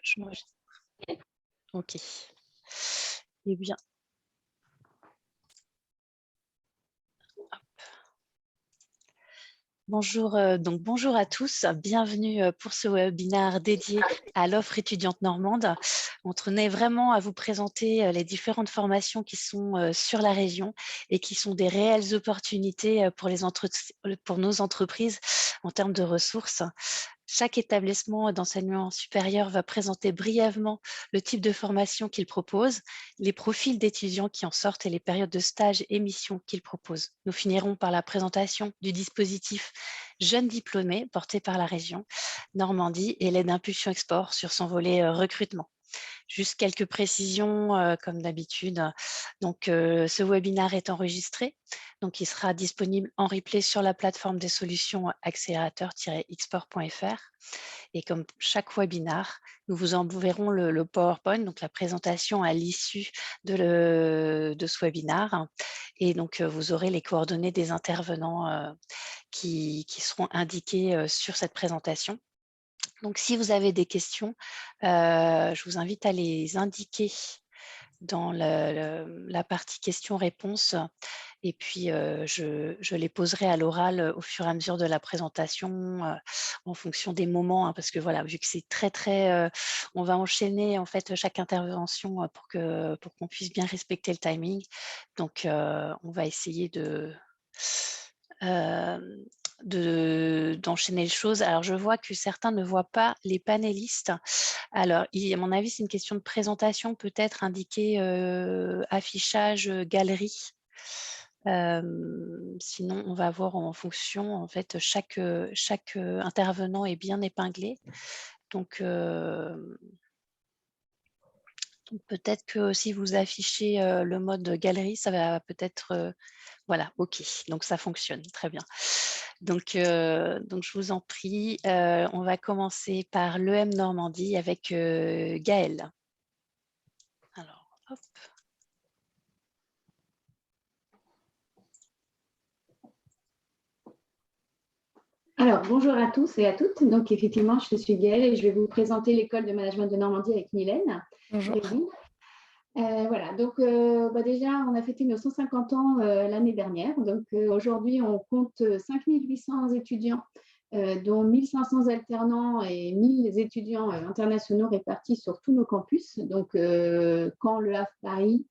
Je m'enregistre. Ok. Eh bien, bonjour, bonjour à tous, bienvenue pour ce webinaire dédié à l'offre étudiante normande. On tenait vraiment à vous présenter les différentes formations qui sont sur la région et qui sont des réelles opportunités pour nos entreprises en termes de ressources. Chaque établissement d'enseignement supérieur va présenter brièvement le type de formation qu'il propose, les profils d'étudiants qui en sortent et les périodes de stage et missions qu'il propose. Nous finirons par la présentation du dispositif Jeunes diplômés porté par la région Normandie et l'aide Impulsion Export sur son volet recrutement. Juste quelques précisions comme d'habitude. Donc, ce webinaire est enregistré. Donc, il sera disponible en replay sur la plateforme des solutions accélérateur-export.fr. Et comme chaque webinaire, nous vous enverrons le PowerPoint, donc la présentation à l'issue de ce webinaire. Et donc, vous aurez les coordonnées des intervenants qui seront indiqués sur cette présentation. Donc, si vous avez des questions, je vous invite à les indiquer dans la partie questions-réponses et puis je les poserai à l'oral au fur et à mesure de la présentation en fonction des moments, hein, parce que voilà, vu que c'est très, on va enchaîner en fait chaque intervention pour qu'on puisse bien respecter le timing. Donc, on va essayer d'enchaîner les choses. Alors, je vois que certains ne voient pas les panélistes. Alors, à mon avis, c'est une question de présentation, peut-être indiquer affichage galerie. Sinon, on va voir en fonction, en fait, chaque intervenant est bien épinglé. Donc peut-être que si vous affichez le mode galerie, ça va peut-être... voilà, OK, donc ça fonctionne, très bien. Donc je vous en prie, on va commencer par l'EM Normandie avec Gaëlle. Alors, hop. Alors, bonjour à tous et à toutes. Donc, effectivement, je suis Gaëlle et je vais vous présenter l'école de management de Normandie avec Mylène. Bonjour. Voilà, donc déjà, on a fêté nos 150 ans l'année dernière. Donc, aujourd'hui, on compte 5800 étudiants, dont 1500 alternants et 1000 étudiants internationaux répartis sur tous nos campus. Donc, Caen, Le Havre, Paris,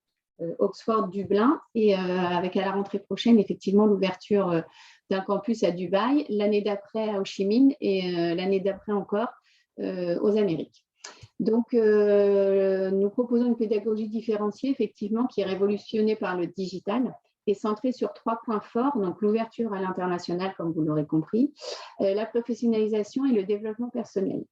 Oxford, Dublin, et avec à la rentrée prochaine, effectivement, l'ouverture d'un campus à Dubaï, l'année d'après à Ho Chi Minh et l'année d'après encore aux Amériques. Donc, nous proposons une pédagogie différenciée, effectivement, qui est révolutionnée par le digital et centrée sur 3 points forts, donc l'ouverture à l'international, comme vous l'aurez compris, la professionnalisation et le développement personnel.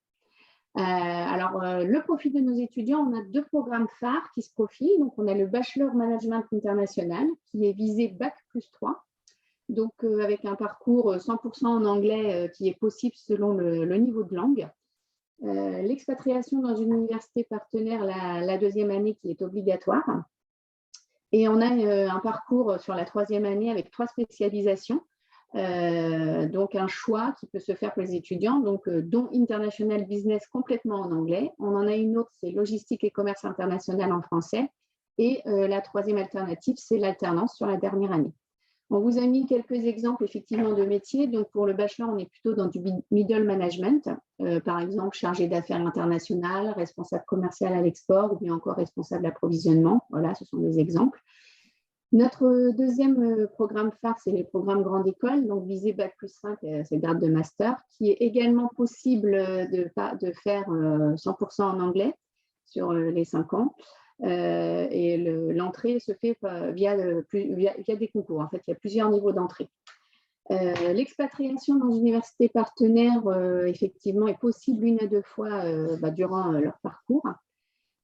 Le profil de nos étudiants, on a 2 programmes phares qui se profilent. Donc, on a le Bachelor Management International, qui est visé Bac+3, donc avec un parcours 100% en anglais qui est possible selon le niveau de langue. L'expatriation dans une université partenaire la 2e année qui est obligatoire. Et on a un parcours sur la 3e année avec 3 spécialisations. Donc un choix qui peut se faire pour les étudiants, donc dont International Business complètement en anglais. On en a une autre, c'est Logistique et Commerce International en français. Et la 3e alternative, c'est l'alternance sur la dernière année. On vous a mis quelques exemples effectivement de métiers. Donc pour le bachelor, on est plutôt dans du middle management, par exemple chargé d'affaires internationales, responsable commercial à l'export ou bien encore responsable d'approvisionnement. Voilà, ce sont des exemples. Notre 2e programme phare, c'est le programme Grande École, donc visé Bac+5, c'est le grade de master, qui est également possible de faire 100% en anglais sur les 5 ans. Et l'entrée se fait via des concours. En fait, il y a plusieurs niveaux d'entrée. L'expatriation dans une université partenaire, effectivement, est possible 1 à 2 fois durant leur parcours.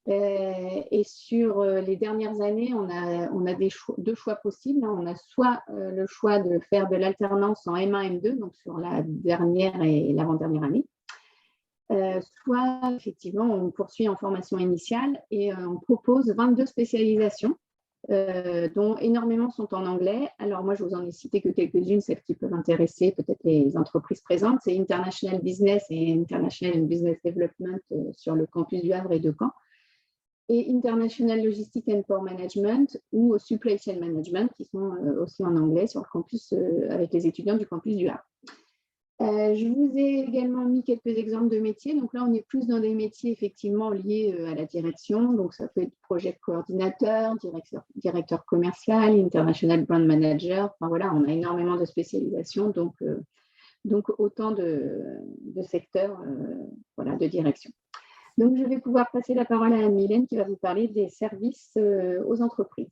Et sur les dernières années, on a 2 choix possibles. On a soit le choix de faire de l'alternance en M1, M2, donc sur la dernière et l'avant-dernière année. Soit, effectivement, on poursuit en formation initiale et on propose 22 spécialisations dont énormément sont en anglais. Alors moi, je vous en ai cité que quelques-unes, celles qui peuvent intéresser peut-être les entreprises présentes. C'est International Business et International Business Development sur le campus du Havre et de Caen, et International Logistics and Port Management ou Supply Chain Management, qui sont aussi en anglais sur le campus avec les étudiants du campus du Havre. Je vous ai également mis quelques exemples de métiers. Donc là, on est plus dans des métiers effectivement liés à la direction. Donc ça peut être project coordinateur, directeur commercial, international brand manager. Enfin voilà, on a énormément de spécialisations, donc autant de secteurs voilà, de direction. Donc je vais pouvoir passer la parole à Anne-Mylène qui va vous parler des services aux entreprises.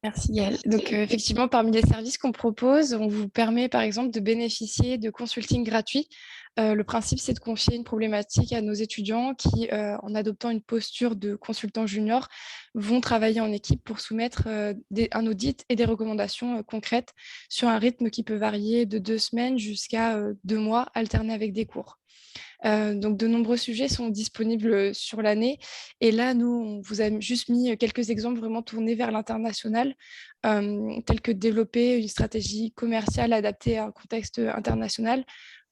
Merci Gaëlle. Donc effectivement, parmi les services qu'on propose, on vous permet par exemple de bénéficier de consulting gratuits. Le principe, c'est de confier une problématique à nos étudiants qui, en adoptant une posture de consultant junior, vont travailler en équipe pour soumettre un audit et des recommandations concrètes sur un rythme qui peut varier de 2 semaines jusqu'à 2 mois, alterné avec des cours. Donc, de nombreux sujets sont disponibles sur l'année. Et là, nous, on vous a juste mis quelques exemples vraiment tournés vers l'international, tels que développer une stratégie commerciale adaptée à un contexte international,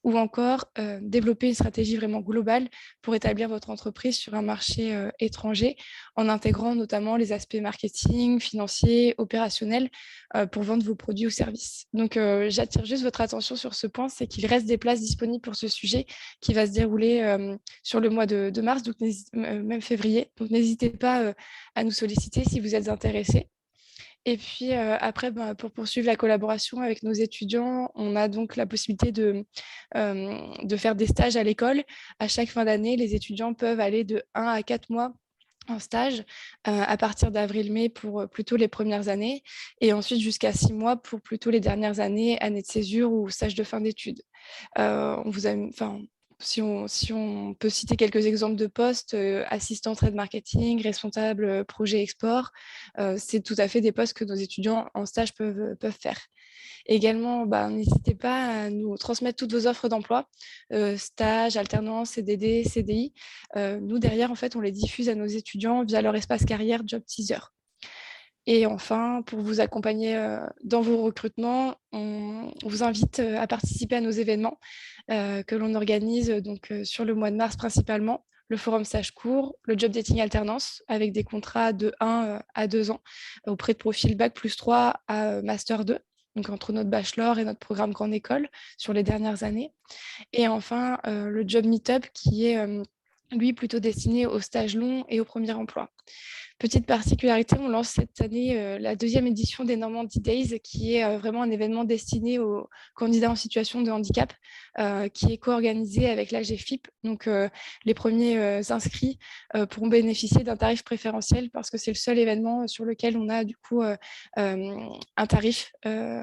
ou encore développer une stratégie vraiment globale pour établir votre entreprise sur un marché étranger, en intégrant notamment les aspects marketing, financiers, opérationnels, pour vendre vos produits ou services. Donc, j'attire juste votre attention sur ce point, c'est qu'il reste des places disponibles pour ce sujet qui va se dérouler sur le mois de mars, donc même février. Donc, n'hésitez pas à nous solliciter si vous êtes intéressés. Et puis après, pour poursuivre la collaboration avec nos étudiants, on a donc la possibilité de faire des stages à l'école. À chaque fin d'année, les étudiants peuvent aller de 1 à 4 mois en stage à partir d'avril-mai pour plutôt les premières années et ensuite jusqu'à 6 mois pour plutôt les dernières années, années de césure ou stage de fin d'études. On vous a, si on peut citer quelques exemples de postes, assistant trade marketing, responsable projet export, c'est tout à fait des postes que nos étudiants en stage peuvent faire. Également, n'hésitez pas à nous transmettre toutes vos offres d'emploi, stages, alternance, CDD, CDI. Nous, derrière, en fait, on les diffuse à nos étudiants via leur espace carrière Job Teaser. Et enfin, pour vous accompagner dans vos recrutements, on vous invite à participer à nos événements que l'on organise donc, sur le mois de mars principalement, le forum stage court, le job dating alternance avec des contrats de 1 à 2 ans auprès de profils Bac+3 à Master 2, donc entre notre bachelor et notre programme grande école sur les dernières années. Et enfin, le job meetup qui est lui plutôt destiné aux stages longs et au premier emploi. Petite particularité, on lance cette année la 2e édition des Normandie Days, qui est vraiment un événement destiné aux candidats en situation de handicap, qui est co-organisé avec la GFIP. Donc, les premiers inscrits pourront bénéficier d'un tarif préférentiel parce que c'est le seul événement sur lequel on a du coup un tarif.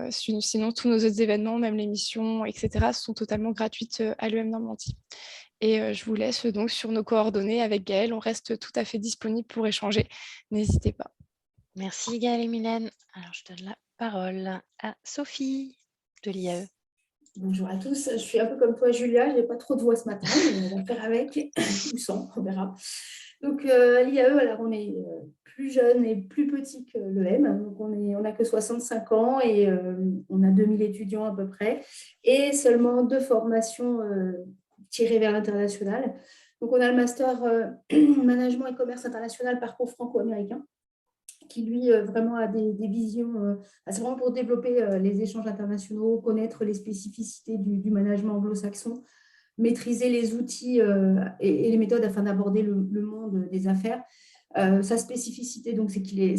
Sinon, tous nos autres événements, même les missions, etc., sont totalement gratuites à l'UM Normandie. Et je vous laisse donc sur nos coordonnées avec Gaëlle. On reste tout à fait disponible pour échanger. N'hésitez pas. Merci Gaëlle et Mylène. Alors, je donne la parole à Sophie de l'IAE. Bonjour à tous. Je suis un peu comme toi, Julia. Je n'ai pas trop de voix ce matin, mais on va faire avec ou sans, on verra. Donc, l'IAE, alors on est plus jeune et plus petit que l'EM. Donc, on n'a que 65 ans et on a 2000 étudiants à peu près et seulement 2 formations tirées vers l'international. Donc, on a le master management et commerce international, parcours franco-américain, qui lui vraiment a des visions, c'est vraiment pour développer les échanges internationaux, connaître les spécificités du management anglo-saxon, maîtriser les outils et les méthodes afin d'aborder le monde des affaires. Sa spécificité, donc, c'est qu'il est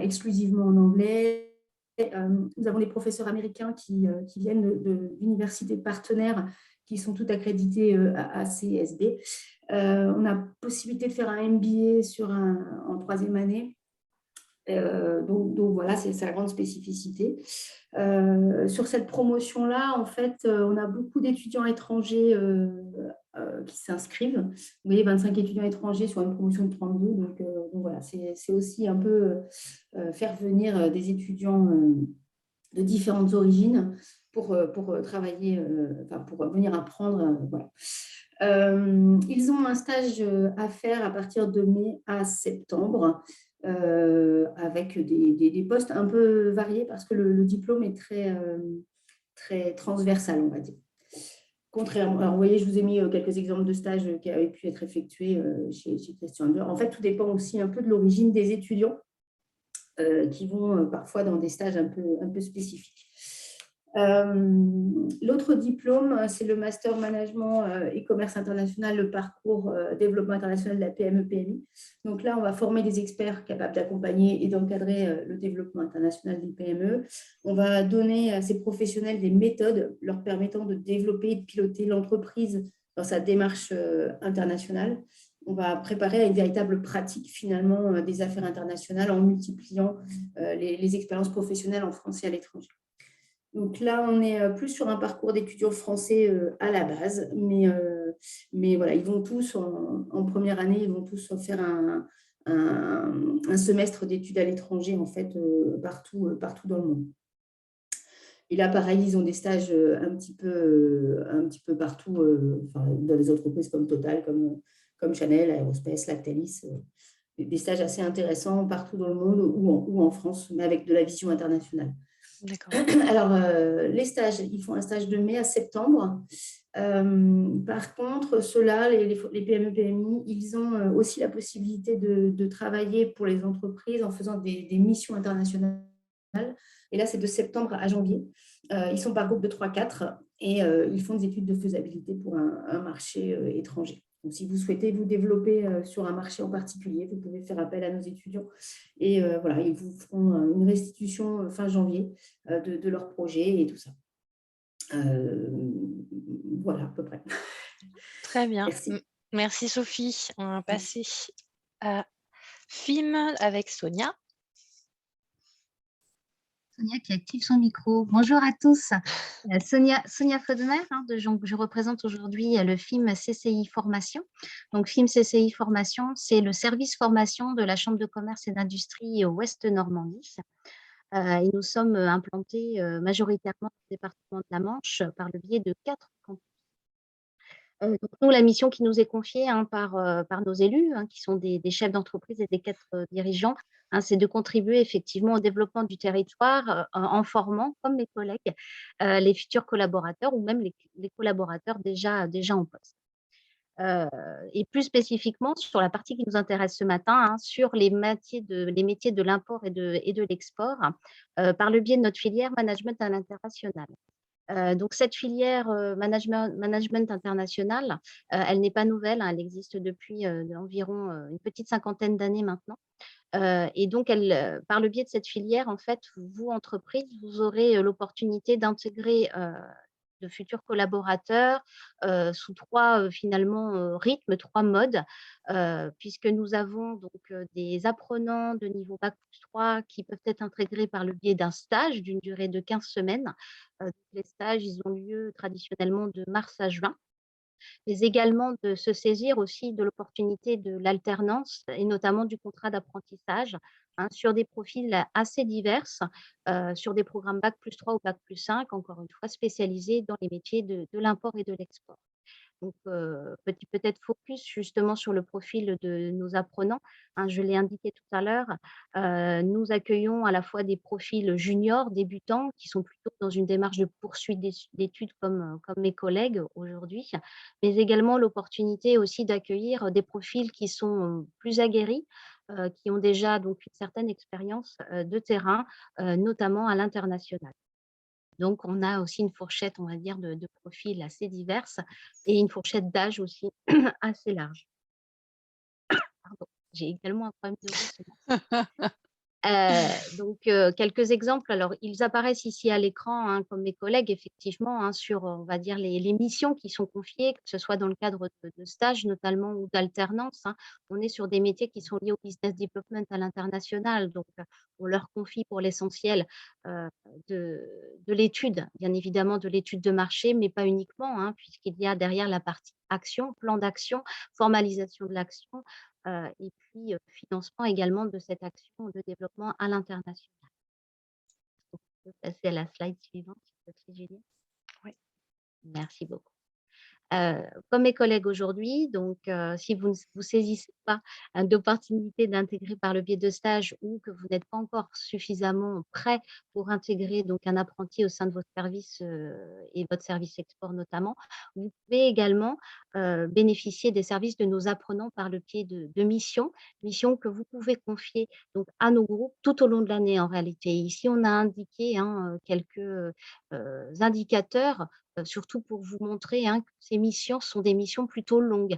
exclusivement en anglais. Nous avons des professeurs américains qui viennent d'universités partenaires qui sont toutes accréditées à CSB. On a possibilité de faire un MBA en 3e année. Donc voilà, c'est la grande spécificité. Sur cette promotion-là, en fait, on a beaucoup d'étudiants étrangers qui s'inscrivent. Vous voyez, 25 étudiants étrangers sur une promotion de 32. Donc voilà, c'est aussi un peu faire venir des étudiants de différentes origines pour travailler, pour venir apprendre. Voilà. Ils ont un stage à faire à partir de mai à septembre. avec des postes un peu variés parce que le diplôme est très transversal, on va dire. Contrairement, alors vous voyez, je vous ai mis quelques exemples de stages qui avaient pu être effectués chez Christian Dior. En fait, tout dépend aussi un peu de l'origine des étudiants qui vont parfois dans des stages un peu spécifiques. L'autre diplôme, c'est le Master Management e-commerce international, le parcours développement international de la PME-PMI. Donc là, on va former des experts capables d'accompagner et d'encadrer le développement international des PME. On va donner à ces professionnels des méthodes leur permettant de développer et de piloter l'entreprise dans sa démarche internationale. On va préparer à une véritable pratique finalement des affaires internationales en multipliant les expériences professionnelles en France et à l'étranger. Donc là, on est plus sur un parcours d'étudiants français à la base, mais voilà, ils vont tous, en première année, ils vont tous faire un semestre d'études à l'étranger, en fait, partout dans le monde. Et là, pareil, ils ont des stages un petit peu partout, dans des entreprises comme Total, comme Chanel, Aerospace, Lactalis, des stages assez intéressants partout dans le monde ou en France, mais avec de la vision internationale. D'accord. Alors, les stages, ils font un stage de mai à septembre. Par contre, ceux-là, les PME-PMI, ils ont aussi la possibilité de travailler pour les entreprises en faisant des missions internationales. Et là, c'est de septembre à janvier. Ils sont par groupe de 3-4 et ils font des études de faisabilité pour un marché étranger. Donc, si vous souhaitez vous développer sur un marché en particulier, vous pouvez faire appel à nos étudiants. Et voilà, ils vous feront une restitution fin janvier de leur projet et tout ça. Voilà, à peu près. Très bien. Merci. Merci Sophie. On va passer à film avec Sonia. Sonia qui active son micro. Bonjour à tous. Sonia Faudemer, je représente aujourd'hui le film CCI Formation. Donc, film CCI Formation, c'est le service formation de la Chambre de commerce et d'industrie Ouest Normandie. Et nous sommes implantés majoritairement au département de la Manche par le biais de 4 campus. Donc nous, la mission qui nous est confiée par nos élus, qui sont des chefs d'entreprise et des 4 dirigeants, c'est de contribuer effectivement au développement du territoire en formant, comme mes collègues, les futurs collaborateurs ou même les collaborateurs déjà en poste. Et plus spécifiquement sur la partie qui nous intéresse ce matin, sur les métiers de l'import et de l'export, par le biais de notre filière management à l'international. Donc cette filière management international, elle n'est pas nouvelle, elle existe depuis environ une petite cinquantaine d'années maintenant. Et donc, par le biais de cette filière, en fait, vous, entreprise, vous aurez l'opportunité d'intégrer de futurs collaborateurs sous 3 finalement rythmes, 3 modes, puisque nous avons donc des apprenants de niveau Bac+3 qui peuvent être intégrés par le biais d'un stage d'une durée de 15 semaines. Les stages, ils ont lieu traditionnellement de mars à juin, mais également de se saisir aussi de l'opportunité de l'alternance et notamment du contrat d'apprentissage, sur des profils assez divers, sur des programmes Bac+3 ou Bac+5, encore une fois spécialisés dans les métiers de l'import et de l'export. Donc, peut-être focus justement sur le profil de nos apprenants. Je l'ai indiqué tout à l'heure, nous accueillons à la fois des profils juniors, débutants, qui sont plutôt dans une démarche de poursuite d'études comme mes collègues aujourd'hui, mais également l'opportunité aussi d'accueillir des profils qui sont plus aguerris, qui ont déjà donc une certaine expérience de terrain, notamment à l'international. Donc, on a aussi une fourchette, on va dire, de profils assez diverses et une fourchette d'âge aussi assez large. Pardon, j'ai également un problème de voix ce matin. Donc, quelques exemples. Alors, ils apparaissent ici à l'écran, comme mes collègues, effectivement, sur, on va dire, les missions qui sont confiées, que ce soit dans le cadre de stages notamment ou d'alternance. On est sur des métiers qui sont liés au business development à l'international. Donc, on leur confie pour l'essentiel de l'étude, bien évidemment de l'étude de marché, mais pas uniquement, puisqu'il y a derrière la partie action, plan d'action, formalisation de l'action, et puis financement également de cette action de développement à l'international. On peut passer à la slide suivante, s'il te plaît, Juliette. Oui. Merci beaucoup. comme mes collègues aujourd'hui. Donc, si vous ne vous saisissez pas d'opportunités d'intégrer par le biais de stages ou que vous n'êtes pas encore suffisamment prêt pour intégrer donc un apprenti au sein de votre service et votre service export notamment, vous pouvez également bénéficier des services de nos apprenants par le biais de missions que vous pouvez confier donc à nos groupes tout au long de l'année en réalité. Ici, on a indiqué quelques indicateurs surtout pour vous montrer que ces missions sont des missions plutôt longues.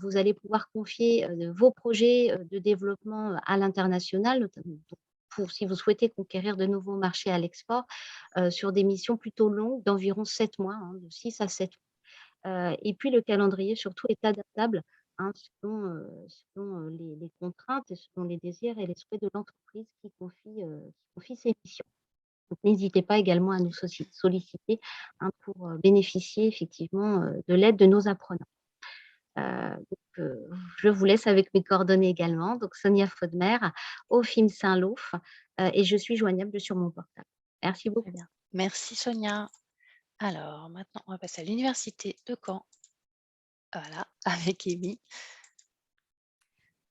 Vous allez pouvoir confier vos projets de développement à l'international, notamment pour si vous souhaitez conquérir de nouveaux marchés à l'export, sur des missions plutôt longues d'environ 7 mois, de 6 à 7 mois. Et puis le calendrier surtout est adaptable selon les contraintes et selon les désirs et les souhaits de l'entreprise qui confie ces missions. Donc n'hésitez pas également à nous solliciter pour bénéficier effectivement de l'aide de nos apprenants. Je vous laisse avec mes coordonnées également. Donc Sonia Faudemer, au FIM Saint-Lô, et je suis joignable sur mon portable. Merci Très beaucoup. bien. Merci Sonia. Alors, maintenant, on va passer à l'université de Caen. Voilà, avec Amy.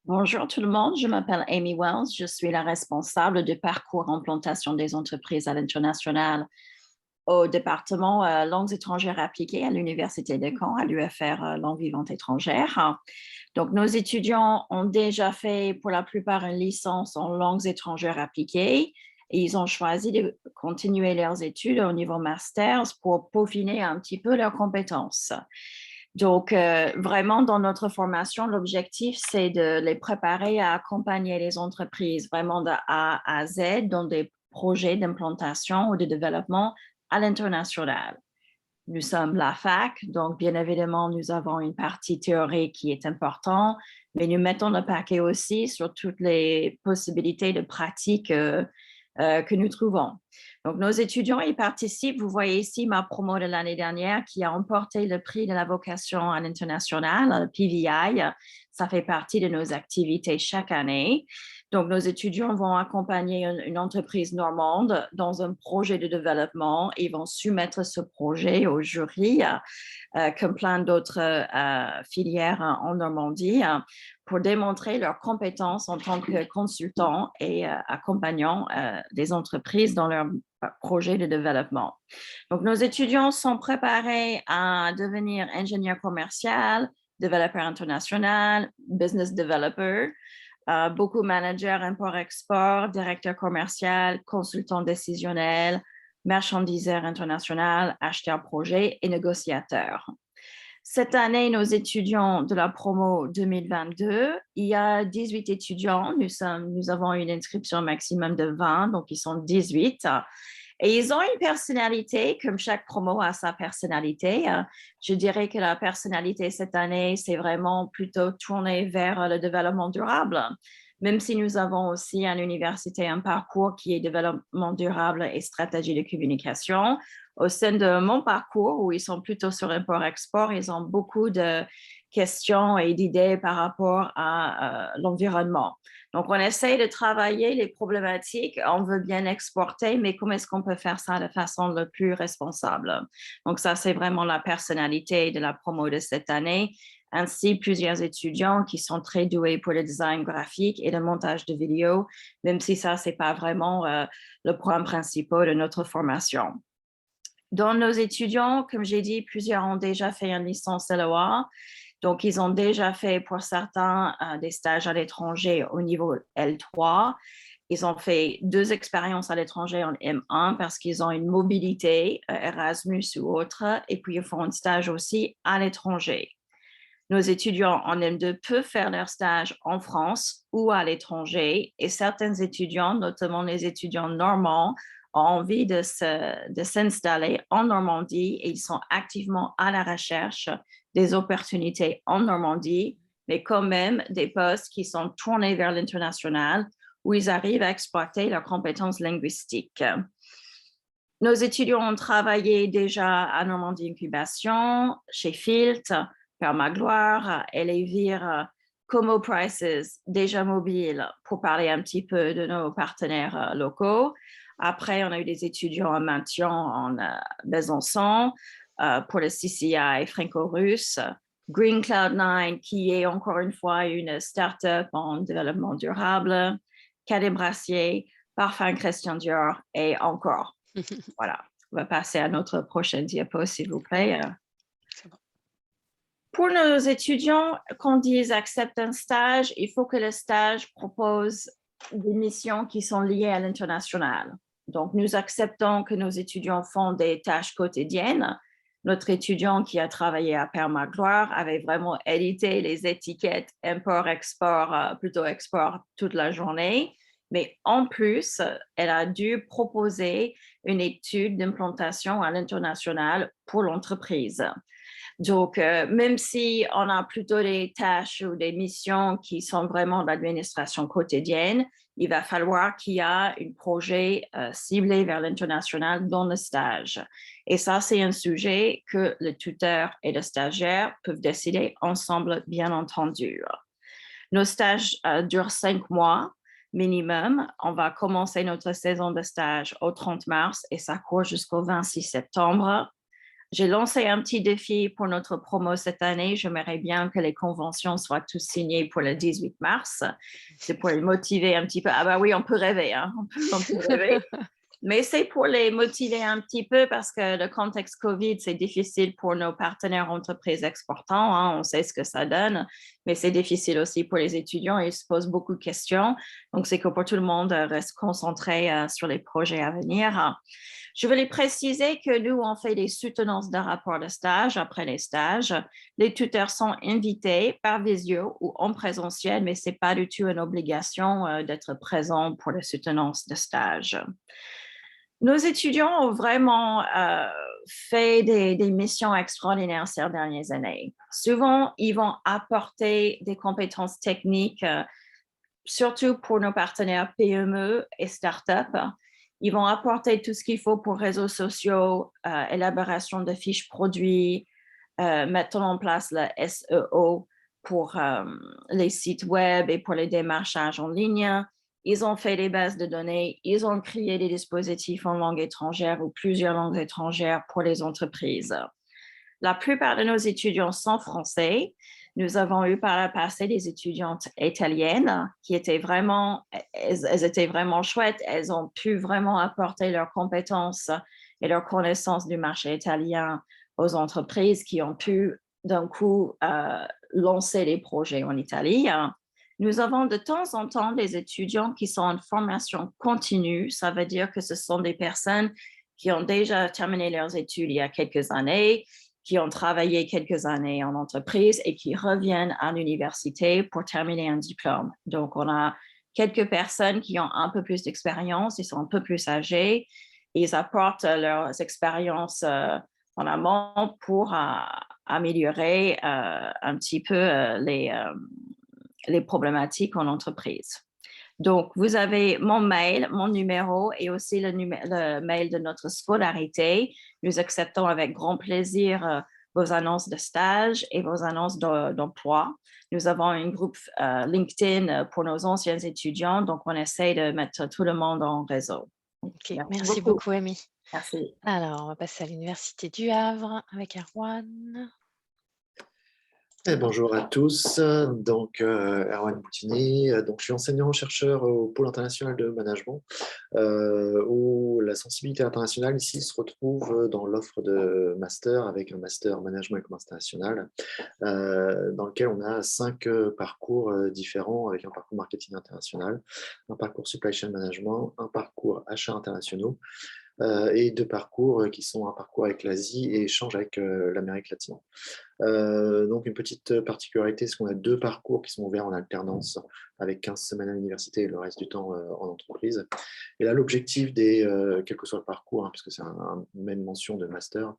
Bonjour tout le monde, je m'appelle Amy Wells, je suis la responsable du parcours en plantation des entreprises à l'international au département langues étrangères appliquées à l'Université de Caen, à l'UFR langue vivante étrangère. Donc, nos étudiants ont déjà fait pour la plupart une licence en langues étrangères appliquées et ils ont choisi de continuer leurs études au niveau master pour peaufiner un petit peu leurs compétences. Donc, vraiment, dans notre formation, l'objectif, c'est de les préparer à accompagner les entreprises vraiment de A à Z dans des projets d'implantation ou de développement à l'international. Nous sommes la fac, donc bien évidemment, nous avons une partie théorique qui est importante, mais nous mettons le paquet aussi sur toutes les possibilités de pratique que nous trouvons. Donc, nos étudiants y participent. Vous voyez ici ma promo de l'année dernière qui a emporté le prix de la vocation à l'international, PVI. Ça fait partie de nos activités chaque année. Donc, nos étudiants vont accompagner une entreprise normande dans un projet de développement. Ils vont soumettre ce projet au jury, comme plein d'autres filières en Normandie, pour démontrer leurs compétences en tant que consultants et accompagnants des entreprises dans leur projet de développement. Donc, nos étudiants sont préparés à devenir ingénieur commercial, développeur international, business developer, beaucoup managers import-export, directeur commercial, consultant décisionnel, marchandiseur international, acheteur projet et négociateur. Cette année, nos étudiants de la promo 2022, il y a 18 étudiants. Nous avons une inscription maximum de 20, donc ils sont 18. Et ils ont une personnalité, comme chaque promo a sa personnalité. Je dirais que la personnalité cette année, c'est vraiment plutôt tourné vers le développement durable. Même si nous avons aussi à l'université un parcours qui est développement durable et stratégie de communication, au sein de mon parcours, où ils sont plutôt sur import-export, ils ont beaucoup de questions et d'idées par rapport à l'environnement. Donc, on essaye de travailler les problématiques. On veut bien exporter, mais comment est-ce qu'on peut faire ça de façon la plus responsable? Donc, ça, c'est vraiment la personnalité de la promo de cette année. Ainsi, plusieurs étudiants qui sont très doués pour le design graphique et le montage de vidéos, même si ça, ce n'est pas vraiment le point principal de notre formation. Dans nos étudiants, comme j'ai dit, plusieurs ont déjà fait une licence LOA. Donc, ils ont déjà fait pour certains des stages à l'étranger au niveau L3. Ils ont fait 2 expériences à l'étranger en M1 parce qu'ils ont une mobilité, Erasmus ou autre, et puis ils font un stage aussi à l'étranger. Nos étudiants en M2 peuvent faire leur stage en France ou à l'étranger, et certains étudiants, notamment les étudiants normands, ont envie de s'installer en Normandie et ils sont activement à la recherche des opportunités en Normandie, mais quand même des postes qui sont tournés vers l'international où ils arrivent à exploiter leurs compétences linguistiques. Nos étudiants ont travaillé déjà à Normandie Incubation, chez Filt, Permagloire, Elevir, Como Prices, déjà mobile, pour parler un petit peu de nos partenaires locaux. Après, on a eu des étudiants en maintien en Besançon, pour le CCI franco-russe, Green Cloud9, qui est encore une fois une start-up en développement durable, Cadet Brassier, Parfum Christian Dior et encore. Voilà, on va passer à notre prochaine diapo, s'il vous plaît. Pour nos étudiants, quand ils acceptent un stage, il faut que le stage propose des missions qui sont liées à l'international. Donc, nous acceptons que nos étudiants font des tâches quotidiennes. Notre étudiant qui a travaillé à Permagloire avait vraiment édité les étiquettes import-export, plutôt export toute la journée. Mais en plus, elle a dû proposer une étude d'implantation à l'international pour l'entreprise. Donc, même si on a plutôt des tâches ou des missions qui sont vraiment de l'administration quotidienne, il va falloir qu'il y ait un projet ciblé vers l'international dans le stage. Et ça, c'est un sujet que le tuteur et le stagiaire peuvent décider ensemble, bien entendu. Nos stages durent 5 mois minimum. On va commencer notre saison de stage au 30 mars et ça court jusqu'au 26 septembre. J'ai lancé un petit défi pour notre promo cette année. J'aimerais bien que les conventions soient toutes signées pour le 18 mars. C'est pour les motiver un petit peu. Ah bah oui, on peut rêver, hein? On peut rêver. Mais c'est pour les motiver un petit peu parce que le contexte COVID, c'est difficile pour nos partenaires entreprises exportants. Hein, on sait ce que ça donne, mais c'est difficile aussi pour les étudiants. Ils se posent beaucoup de questions. Donc, c'est que pour tout le monde, reste concentré sur les projets à venir. Je voulais préciser que nous, on fait des soutenances de rapports de stage après les stages. Les tuteurs sont invités par visio ou en présentiel, mais ce n'est pas du tout une obligation d'être présents pour les soutenances de stage. Nos étudiants ont vraiment fait des missions extraordinaires ces dernières années. Souvent, ils vont apporter des compétences techniques, surtout pour nos partenaires PME et start-up. Ils vont apporter tout ce qu'il faut pour réseaux sociaux, élaboration de fiches produits, mettre en place le SEO pour les sites web et pour les démarchages en ligne. Ils ont fait des bases de données, ils ont créé des dispositifs en langue étrangère ou plusieurs langues étrangères pour les entreprises. La plupart de nos étudiants sont français. Nous avons eu par le passé des étudiantes italiennes qui étaient vraiment, elles étaient vraiment chouettes. Elles ont pu vraiment apporter leurs compétences et leurs connaissances du marché italien aux entreprises qui ont pu d'un coup lancer des projets en Italie. Nous avons de temps en temps des étudiants qui sont en formation continue. Ça veut dire que ce sont des personnes qui ont déjà terminé leurs études il y a quelques années, qui ont travaillé quelques années en entreprise et qui reviennent à l'université pour terminer un diplôme. Donc, on a quelques personnes qui ont un peu plus d'expérience, ils sont un peu plus âgés, ils apportent leurs expériences en amont pour améliorer un petit peu les problématiques en entreprise. Donc, vous avez mon mail, mon numéro et aussi le mail de notre scolarité. Nous acceptons avec grand plaisir vos annonces de stage et vos annonces d'emploi. Nous avons un groupe LinkedIn pour nos anciens étudiants, donc on essaie de mettre tout le monde en réseau. Okay, merci beaucoup, Amy. Merci. Alors, on va passer à l'Université du Havre avec Erwan. Et bonjour à tous, donc Erwan Boutini, donc je suis enseignant-chercheur au Pôle international de management, où la sensibilité internationale ici se retrouve dans l'offre de master avec un master management et commerce international, dans lequel on a 5 parcours différents avec un parcours marketing international, un parcours supply chain management, un parcours achats internationaux, et 2 parcours qui sont un parcours avec l'Asie et échange avec l'Amérique latine. Donc une petite particularité, c'est qu'on a 2 parcours qui sont ouverts en alternance avec 15 semaines à l'université et le reste du temps en entreprise. Et là, l'objectif quel que soit le parcours, hein, puisque c'est même mention de master,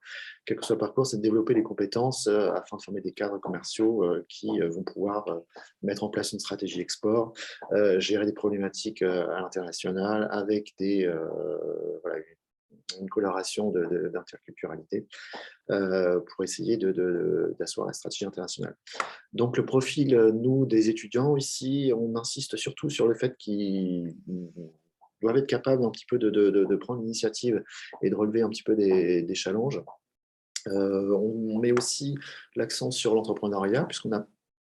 quel que soit le parcours, c'est de développer des compétences afin de former des cadres commerciaux qui vont pouvoir mettre en place une stratégie export, gérer des problématiques à l'international avec une coloration d'interculturalité pour essayer d'asseoir la stratégie internationale. Donc le profil, nous, des étudiants ici, on insiste surtout sur le fait qu'ils doivent être capables un petit peu de prendre l'initiative et de relever un petit peu des challenges. On met aussi l'accent sur l'entrepreneuriat, puisqu'on a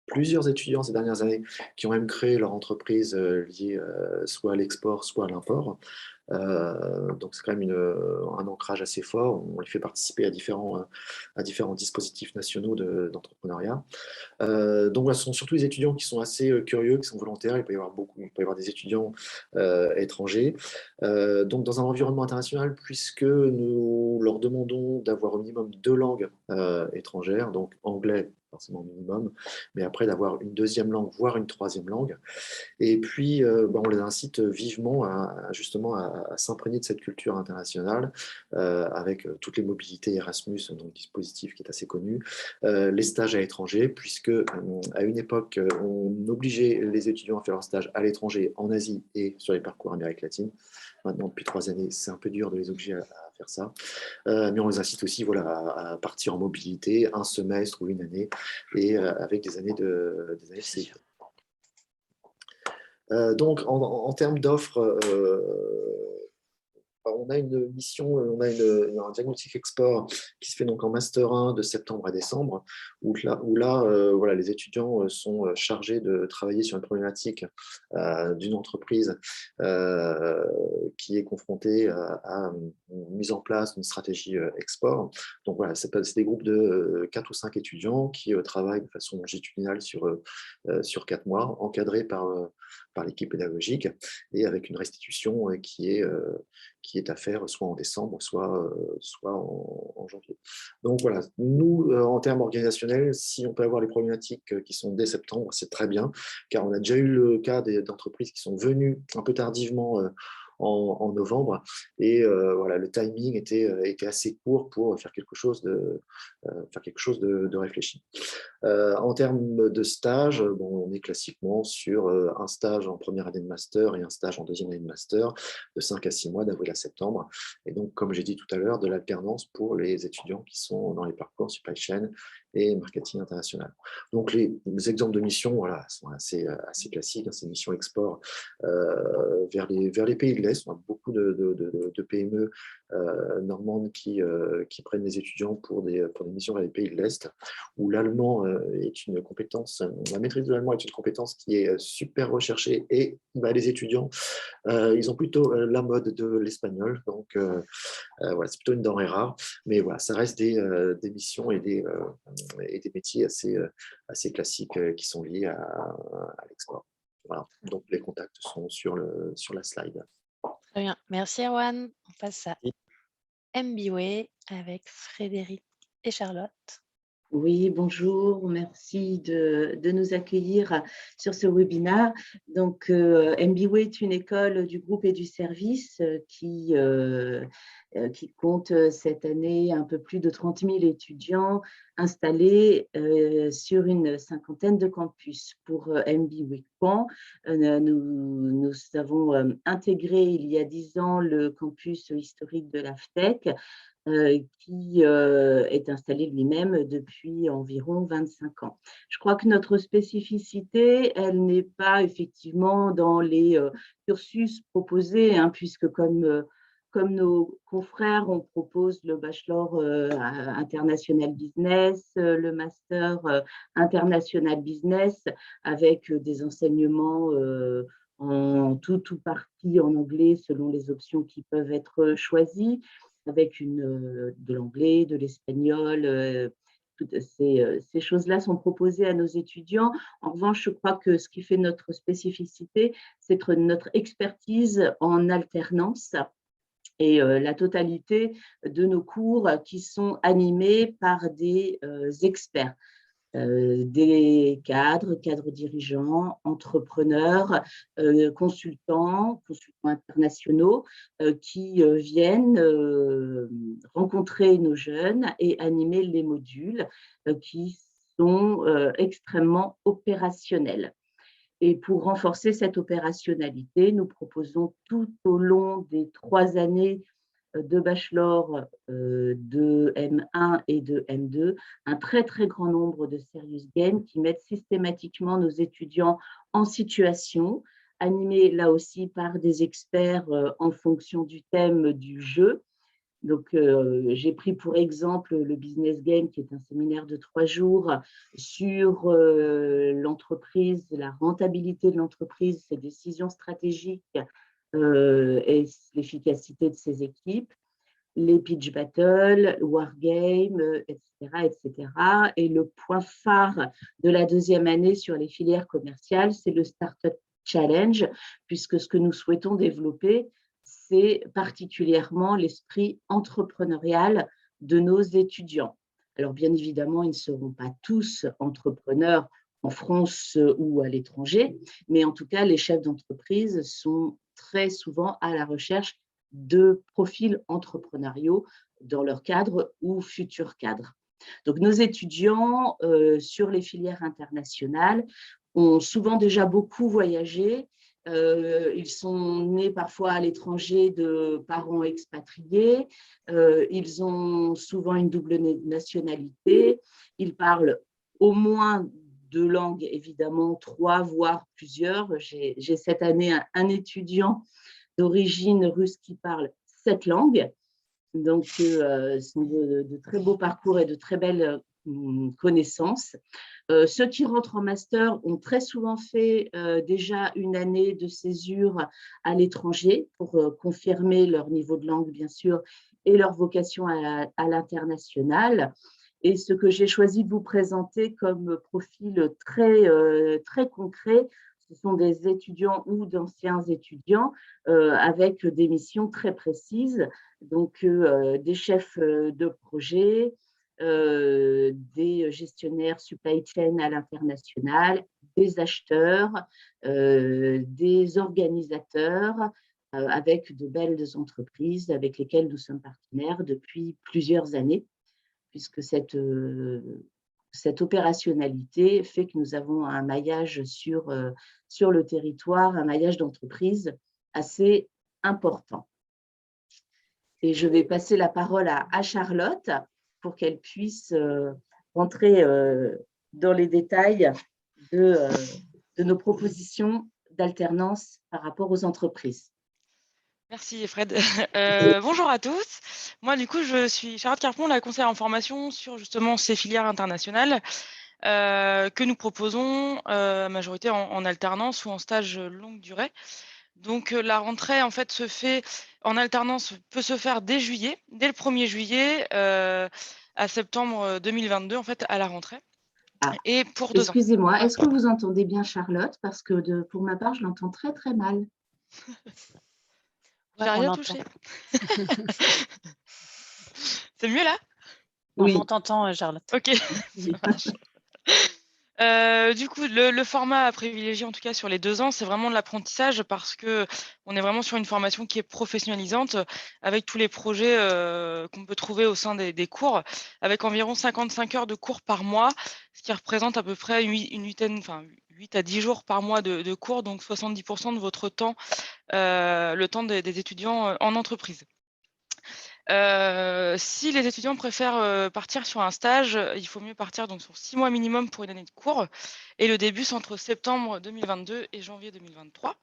plusieurs étudiants ces dernières années qui ont même créé leur entreprise liée soit à l'export, soit à l'import. Donc c'est quand même un ancrage assez fort. On les fait participer à différents dispositifs nationaux d'entrepreneuriat. Donc voilà, ce sont surtout des étudiants qui sont assez curieux, qui sont volontaires. Il peut y avoir des étudiants étrangers. Donc dans un environnement international, puisque nous leur demandons d'avoir au minimum 2 langues étrangères, donc anglais forcément minimum, mais après d'avoir une deuxième langue, voire une troisième langue. Et puis, on les incite vivement justement à s'imprégner de cette culture internationale avec toutes les mobilités Erasmus, donc dispositif qui est assez connu, les stages à l'étranger, puisque à une époque, on obligeait les étudiants à faire leurs stages à l'étranger, en Asie et sur les parcours Amérique latine. Maintenant, depuis 3 années, c'est un peu dur de les obliger à faire ça. Mais on les incite aussi à partir en mobilité, un semestre ou une année, et avec des années de CI. Donc, en termes d'offres, on a une mission, on a un diagnostic export qui se fait donc en Master 1 de septembre à décembre, où là voilà, les étudiants sont chargés de travailler sur une problématique d'une entreprise qui est confrontée à une mise en place d'une stratégie export. Donc voilà, c'est des groupes de 4 ou 5 étudiants qui travaillent de façon longitudinale sur 4 mois, encadrés par l'équipe pédagogique et avec une restitution qui est à faire soit en décembre, soit en janvier. Donc voilà, nous, en termes organisationnels, si on peut avoir les problématiques qui sont dès septembre, c'est très bien, car on a déjà eu le cas d'entreprises qui sont venues un peu tardivement en novembre, et voilà, le timing était assez court pour faire quelque chose de réfléchi. En termes de stage, on est classiquement sur un stage en première année de master et un stage en deuxième année de master de 5 à 6 mois, d'avril à septembre. Et donc, comme j'ai dit tout à l'heure, de l'alternance pour les étudiants qui sont dans les parcours supply chain et marketing international. Donc, les exemples de missions voilà, sont assez classiques. C'est une mission export vers les pays de l'Est. On a beaucoup de PME normandes qui prennent des étudiants pour des missions vers les pays de l'Est, où l'allemand est une compétence, la maîtrise de l'allemand est une compétence qui est super recherchée, et les étudiants, ils ont plutôt la mode de l'espagnol, donc voilà, c'est plutôt une denrée rare, mais voilà, ça reste des missions et des métiers assez classiques qui sont liés à l'export. Voilà. Donc les contacts sont sur la slide. Très bien, merci Erwan. On passe à MBWay avec Frédéric et Charlotte. Oui, bonjour, merci de nous accueillir sur ce webinaire. Donc, MBWay est une école du groupe et du service qui compte cette année un peu plus de 30 000 étudiants installés sur une cinquantaine de campus. Pour MBWay Caen, nous avons intégré il y a 10 ans le campus historique de l'AFTEC, qui est installé lui-même depuis environ 25 ans. Je crois que notre spécificité, elle n'est pas effectivement dans les cursus proposés, puisque comme nos confrères, on propose le bachelor international business, le master international business, avec des enseignements en tout partie en anglais selon les options qui peuvent être choisies, avec de l'anglais, de l'espagnol. Toutes ces choses-là sont proposées à nos étudiants. En revanche, je crois que ce qui fait notre spécificité, c'est notre expertise en alternance et la totalité de nos cours qui sont animés par des experts. Des cadres dirigeants, entrepreneurs, consultants internationaux qui viennent rencontrer nos jeunes et animer les modules qui sont extrêmement opérationnels. Et pour renforcer cette opérationnalité, nous proposons tout au long des 3 années de bachelor, de M1 et de M2, un très grand nombre de serious games qui mettent systématiquement nos étudiants en situation, animés là aussi par des experts en fonction du thème du jeu, Donc, j'ai pris pour exemple le Business Game, qui est un séminaire de 3 jours sur l'entreprise, la rentabilité de l'entreprise, ses décisions stratégiques et l'efficacité de ses équipes, les pitch battles, wargame, etc., etc. Et le point phare de la deuxième année sur les filières commerciales, c'est le Startup Challenge, puisque ce que nous souhaitons développer, c'est particulièrement l'esprit entrepreneurial de nos étudiants. Alors, bien évidemment, ils ne seront pas tous entrepreneurs en France ou à l'étranger, mais en tout cas, les chefs d'entreprise sont très souvent à la recherche de profils entrepreneuriaux dans leur cadre ou futur cadre. Donc, nos étudiants sur les filières internationales ont souvent déjà beaucoup voyagé. Ils sont nés parfois à l'étranger de parents expatriés. Ils ont souvent une double nationalité. Ils parlent au moins 2 langues, évidemment, 3, voire plusieurs. J'ai cette année un étudiant d'origine russe qui parle 7 langues. Donc, ce sont de très beaux parcours et de très belles connaissances. Ceux qui rentrent en master ont très souvent fait déjà une année de césure à l'étranger pour confirmer leur niveau de langue, bien sûr, et leur vocation à l'international. Et ce que j'ai choisi de vous présenter comme profil très concret, ce sont des étudiants ou d'anciens étudiants avec des missions très précises, donc des chefs de projet, des gestionnaires supply chain à l'international, des acheteurs, des organisateurs, avec de belles entreprises avec lesquelles nous sommes partenaires depuis plusieurs années, puisque cette opérationnalité fait que nous avons un maillage sur le territoire, un maillage d'entreprise assez important. Et je vais passer la parole à Charlotte pour qu'elle puisse rentrer dans les détails de nos propositions d'alternance par rapport aux entreprises. Merci Fred. Bonjour à tous. Moi, du coup, je suis Charlotte Carpon, la conseillère en formation sur justement ces filières internationales que nous proposons majorité en alternance ou en stage longue durée. Donc, la rentrée, en fait, se fait en alternance, peut se faire dès juillet, dès le 1er juillet à septembre 2022, en fait, à la rentrée. Et pour 2 ans. Excusez-moi, est-ce que vous entendez bien Charlotte? Parce que pour ma part, je l'entends très, très mal. J'ai rien touché. C'est mieux là? Oui. On t'entend, Charlotte. Ok, ça marche. Du coup, le format à privilégier, en tout cas sur les 2 ans, c'est vraiment de l'apprentissage parce qu'on est vraiment sur une formation qui est professionnalisante avec tous les projets qu'on peut trouver au sein des cours, avec environ 55 heures de cours par mois, ce qui représente à peu près une huitaine, enfin 8 à 10 jours par mois de cours, donc 70% de votre temps, le temps des étudiants en entreprise. Si les étudiants préfèrent partir sur un stage, il faut mieux partir donc sur 6 mois minimum pour une année de cours. Et le début, c'est entre septembre 2022 et janvier 2023.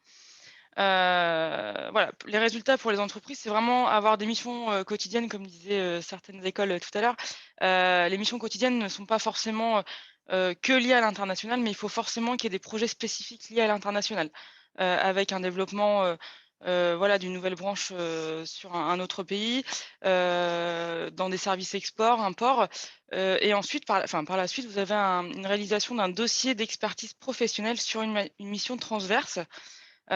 Voilà, les résultats pour les entreprises, c'est vraiment avoir des missions quotidiennes, comme disaient certaines écoles tout à l'heure. Les missions quotidiennes ne sont pas forcément que liées à l'international, mais il faut forcément qu'il y ait des projets spécifiques liés à l'international, avec un développement voilà, d'une nouvelle branche sur un autre pays, dans des services export, import. Et ensuite, par la suite, vous avez une réalisation d'un dossier d'expertise professionnelle sur une mission transverse,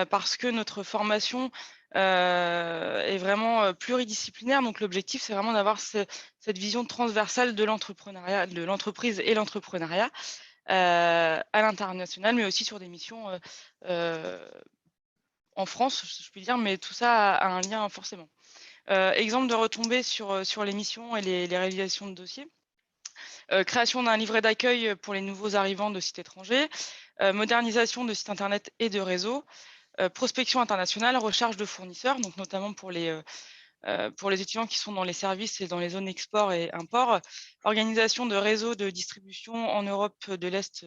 parce que notre formation est vraiment pluridisciplinaire. Donc, l'objectif, c'est vraiment d'avoir cette vision transversale de l'entrepreneuriat, de l'entreprise et l'entrepreneuriat à l'international, mais aussi sur des missions en France, je puis dire, mais tout ça a un lien forcément. Exemple de retombées sur les missions et les réalisations de dossiers. Création d'un livret d'accueil pour les nouveaux arrivants de sites étrangers, modernisation de sites internet et de réseaux, prospection internationale, recherche de fournisseurs, donc notamment pour les étudiants qui sont dans les services et dans les zones export et import, organisation de réseaux de distribution en Europe de l'Est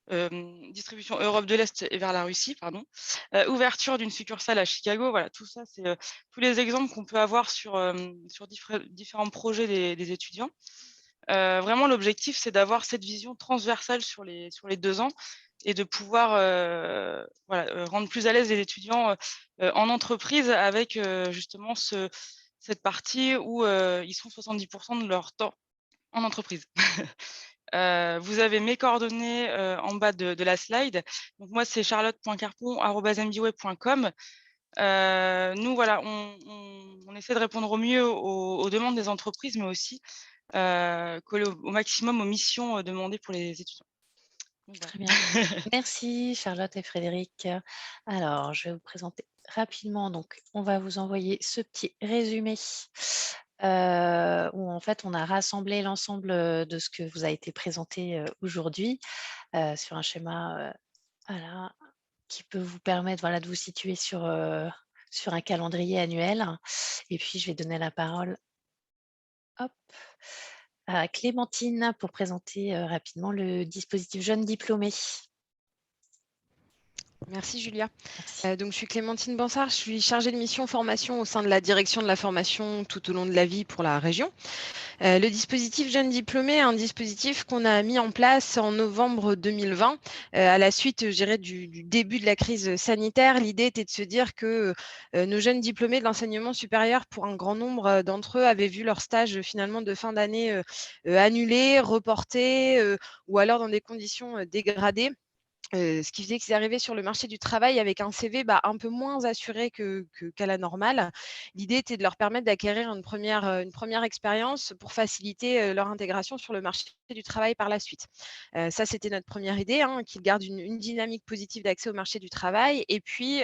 distribution Europe de l'Est et vers la Russie, pardon. Ouverture d'une succursale à Chicago. Voilà, tout ça, c'est tous les exemples qu'on peut avoir sur différents projets des étudiants. Vraiment, l'objectif, c'est d'avoir cette vision transversale sur les 2 ans et de pouvoir rendre plus à l'aise les étudiants en entreprise avec justement cette partie où ils sont 70% de leur temps en entreprise. Vous avez mes coordonnées en bas de la slide. Donc moi, c'est charlotte.carpon@mbway.com. Nous, voilà, on essaie de répondre au mieux aux demandes des entreprises, mais aussi coller au maximum aux missions demandées pour les étudiants. Donc, Très voilà. bien. Merci Charlotte et Frédéric. Alors, je vais vous présenter rapidement. Donc, on va vous envoyer ce petit résumé où en fait on a rassemblé l'ensemble de ce que vous a été présenté aujourd'hui sur un schéma voilà, qui peut vous permettre voilà, de vous situer sur un calendrier annuel. Et puis, je vais donner la parole hop, à Clémentine pour présenter rapidement le dispositif Jeunes Diplômés. Merci Julia. Merci. Donc je suis Clémentine Bansard, je suis chargée de mission formation au sein de la direction de la formation tout au long de la vie pour la région. Le dispositif Jeunes Diplômés est un dispositif qu'on a mis en place en novembre 2020 à la suite, je dirais, du début de la crise sanitaire. L'idée était de se dire que nos jeunes diplômés de l'enseignement supérieur, pour un grand nombre d'entre eux, avaient vu leur stage finalement de fin d'année annulé, reporté ou alors dans des conditions dégradées. Ce qui faisait qu'ils arrivaient sur le marché du travail avec un CV un peu moins assuré qu'à la normale. L'idée était de leur permettre d'acquérir une première expérience pour faciliter leur intégration sur le marché du travail par la suite. Ça, c'était notre première idée, hein, qu'ils gardent une dynamique positive d'accès au marché du travail. Et puis,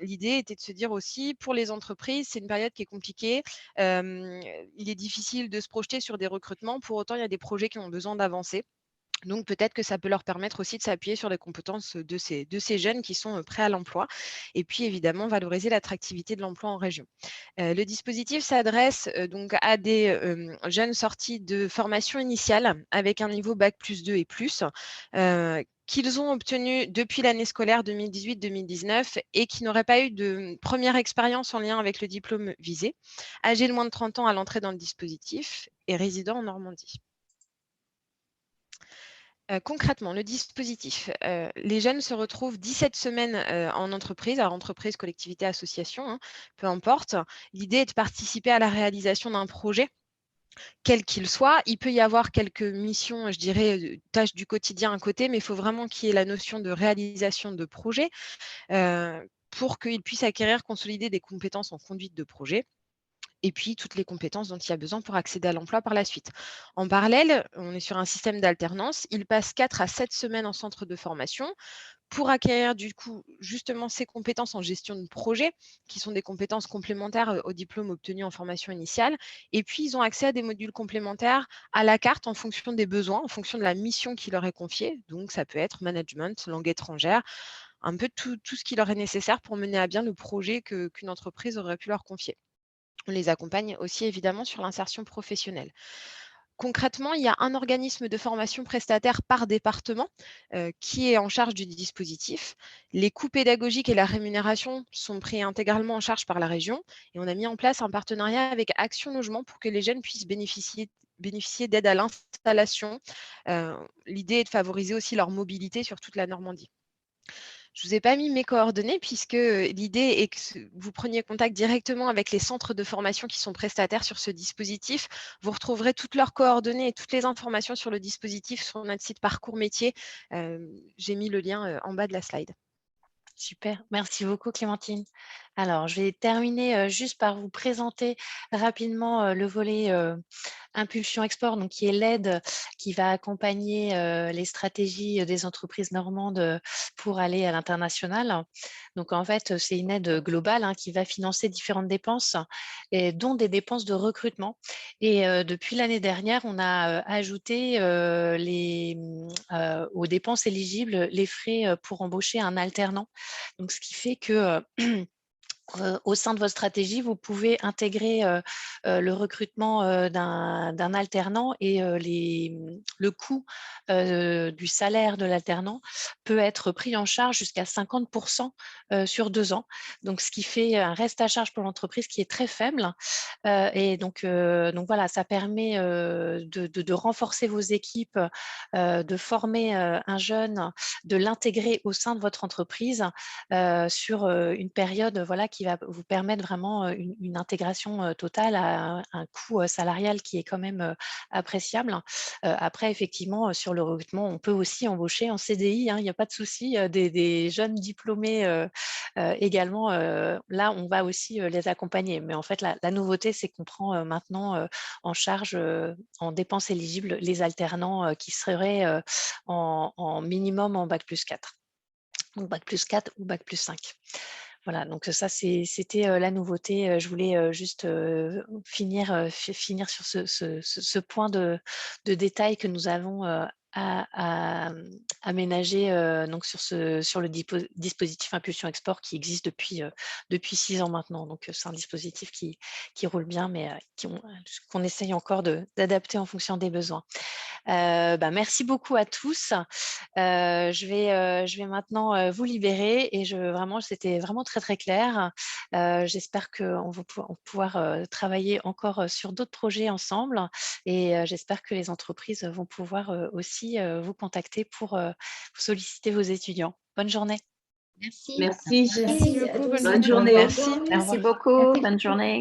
l'idée était de se dire aussi, pour les entreprises, c'est une période qui est compliquée. Il est difficile de se projeter sur des recrutements. Pour autant, il y a des projets qui ont besoin d'avancer. Donc, peut-être que ça peut leur permettre aussi de s'appuyer sur les compétences de ces jeunes qui sont prêts à l'emploi. Et puis, évidemment, valoriser l'attractivité de l'emploi en région. Le dispositif s'adresse donc à des jeunes sortis de formation initiale avec un niveau bac+2 et plus, qu'ils ont obtenu depuis l'année scolaire 2018-2019 et qui n'auraient pas eu de première expérience en lien avec le diplôme visé, âgés de moins de 30 ans à l'entrée dans le dispositif et résidant en Normandie. Concrètement, le dispositif, les jeunes se retrouvent 17 semaines en entreprise, alors entreprise, collectivité, association, hein, peu importe. L'idée est de participer à la réalisation d'un projet, quel qu'il soit. Il peut y avoir quelques missions, je dirais, tâches du quotidien à côté, mais il faut vraiment qu'il y ait la notion de réalisation de projet pour qu'ils puissent acquérir, consolider des compétences en conduite de projet. Et puis toutes les compétences dont il y a besoin pour accéder à l'emploi par la suite. En parallèle, on est sur un système d'alternance. Ils passent 4 à 7 semaines en centre de formation pour acquérir du coup justement ces compétences en gestion de projet, qui sont des compétences complémentaires au diplôme obtenu en formation initiale. Et puis, ils ont accès à des modules complémentaires à la carte en fonction des besoins, en fonction de la mission qui leur est confiée. Donc, ça peut être management, langue étrangère, un peu tout ce qui leur est nécessaire pour mener à bien le projet qu'une entreprise aurait pu leur confier. On les accompagne aussi évidemment sur l'insertion professionnelle. Concrètement, il y a un organisme de formation prestataire par département qui est en charge du dispositif. Les coûts pédagogiques et la rémunération sont pris intégralement en charge par la région et on a mis en place un partenariat avec Action Logement pour que les jeunes puissent bénéficier d'aide à l'installation. L'idée est de favoriser aussi leur mobilité sur toute la Normandie. Je ne vous ai pas mis mes coordonnées puisque l'idée est que vous preniez contact directement avec les centres de formation qui sont prestataires sur ce dispositif. Vous retrouverez toutes leurs coordonnées et toutes les informations sur le dispositif sur notre site Parcours Métier. J'ai mis le lien en bas de la slide. Super, merci beaucoup Clémentine. Alors, je vais terminer juste par vous présenter rapidement le volet Impulsion Export, donc qui est l'aide qui va accompagner les stratégies des entreprises normandes pour aller à l'international. Donc, en fait, c'est une aide globale qui va financer différentes dépenses, dont des dépenses de recrutement. Et depuis l'année dernière, on a ajouté aux dépenses éligibles les frais pour embaucher un alternant. Donc, ce qui fait que au sein de votre stratégie, vous pouvez intégrer le recrutement d'un alternant et le coût du salaire de l'alternant peut être pris en charge jusqu'à 50% sur 2 ans. Donc, ce qui fait un reste à charge pour l'entreprise qui est très faible. Et donc voilà, ça permet de renforcer vos équipes, de former un jeune, de l'intégrer au sein de votre entreprise sur une période voilà, qui va vous permettre vraiment une intégration totale à un coût salarial qui est quand même appréciable. Après, effectivement, sur le recrutement, on peut aussi embaucher en CDI, hein, il n'y a pas de souci, des jeunes diplômés également. Là, on va aussi les accompagner. Mais en fait, la nouveauté, c'est qu'on prend maintenant en charge en dépenses éligibles les alternants qui seraient en minimum en bac+4. Donc bac+4 ou bac+5. Voilà, donc ça, c'était la nouveauté. Je voulais juste finir sur ce point de détail que nous avons aménagé donc sur le dispositif Impulsion Export qui existe depuis 6 ans maintenant. Donc, c'est un dispositif qui roule bien, mais qu'on essaye encore d'adapter en fonction des besoins. Merci beaucoup à tous. Je vais maintenant vous libérer et vraiment, c'était vraiment très, très clair. J'espère qu'on va pouvoir travailler encore sur d'autres projets ensemble et j'espère que les entreprises vont pouvoir aussi vous contacter pour solliciter vos étudiants. Bonne journée. Merci. Merci. Merci. beaucoup. À tous. Bonne Bonne journée. Merci beaucoup. Bonne journée.